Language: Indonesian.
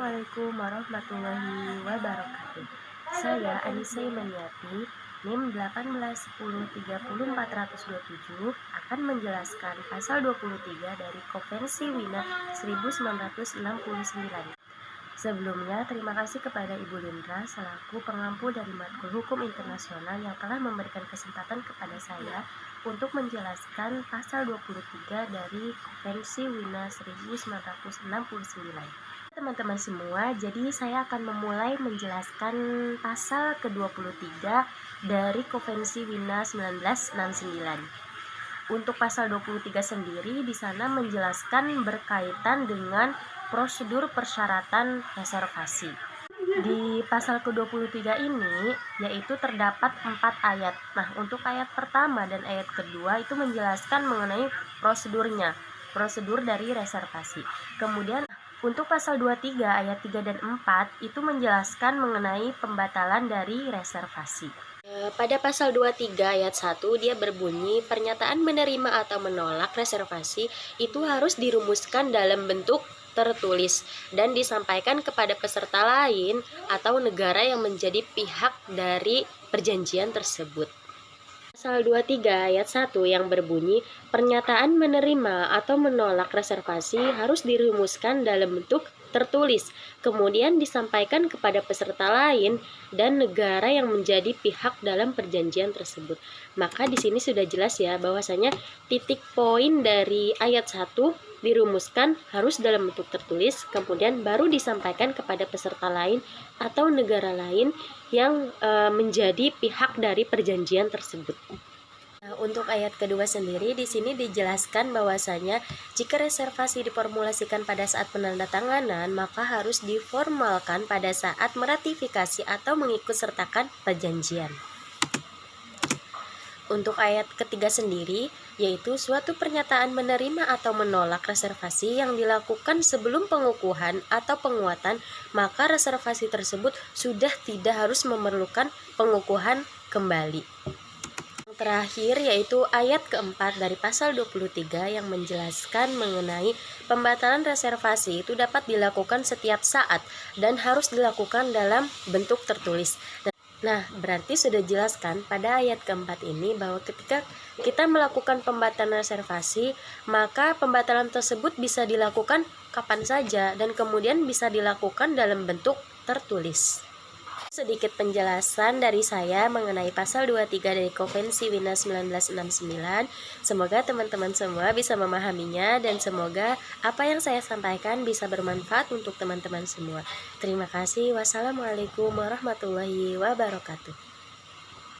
Assalamualaikum warahmatullahi wabarakatuh. Saya Anissa Imaniati, NIM 181030427 akan menjelaskan pasal 23 dari Konvensi Wina 1969. Sebelumnya, terima kasih kepada Ibu Lindra selaku pengampu dari matkul hukum internasional yang telah memberikan kesempatan kepada saya untuk menjelaskan pasal 23 dari Konvensi Wina 1969. Teman-teman semua, jadi saya akan memulai menjelaskan pasal ke-23 dari Konvensi Wina 1969. Untuk pasal 23 sendiri di sana menjelaskan berkaitan dengan prosedur persyaratan reservasi. Di pasal ke-23 ini yaitu terdapat 4 ayat. Nah, untuk ayat pertama dan ayat kedua itu menjelaskan mengenai prosedur dari reservasi. Kemudian untuk pasal 23 ayat 3 dan 4 itu menjelaskan mengenai pembatalan dari reservasi. Pada pasal 23 ayat 1 dia berbunyi pernyataan menerima atau menolak reservasi itu harus dirumuskan dalam bentuk tertulis dan disampaikan kepada peserta lain atau negara yang menjadi pihak dari perjanjian tersebut. Pasal 23 ayat 1 yang berbunyi pernyataan menerima atau menolak reservasi harus dirumuskan dalam bentuk tertulis, kemudian disampaikan kepada peserta lain dan negara yang menjadi pihak dalam perjanjian tersebut. Maka di sini sudah jelas ya bahwasanya titik poin dari ayat 1 dirumuskan harus dalam bentuk tertulis, kemudian baru disampaikan kepada peserta lain atau negara lain yang menjadi pihak dari perjanjian tersebut. Nah, untuk ayat kedua sendiri di sini dijelaskan bahwasanya jika reservasi diformulasikan pada saat penandatanganan maka harus diformalkan pada saat meratifikasi atau mengikutsertakan perjanjian. Untuk ayat ketiga sendiri, yaitu suatu pernyataan menerima atau menolak reservasi yang dilakukan sebelum pengukuhan atau penguatan, maka reservasi tersebut sudah tidak harus memerlukan pengukuhan kembali. Yang terakhir yaitu ayat keempat dari pasal 23 yang menjelaskan mengenai pembatalan reservasi itu dapat dilakukan setiap saat dan harus dilakukan dalam bentuk tertulis. Nah, berarti sudah jelaskan pada ayat keempat ini bahwa ketika kita melakukan pembatalan reservasi, maka pembatalan tersebut bisa dilakukan kapan saja dan kemudian bisa dilakukan dalam bentuk tertulis. Sedikit penjelasan dari saya mengenai pasal 23 dari Konvensi Wina 1969. Semoga teman-teman semua bisa memahaminya dan semoga apa yang saya sampaikan bisa bermanfaat untuk teman-teman semua. Terima kasih. Wassalamualaikum warahmatullahi wabarakatuh.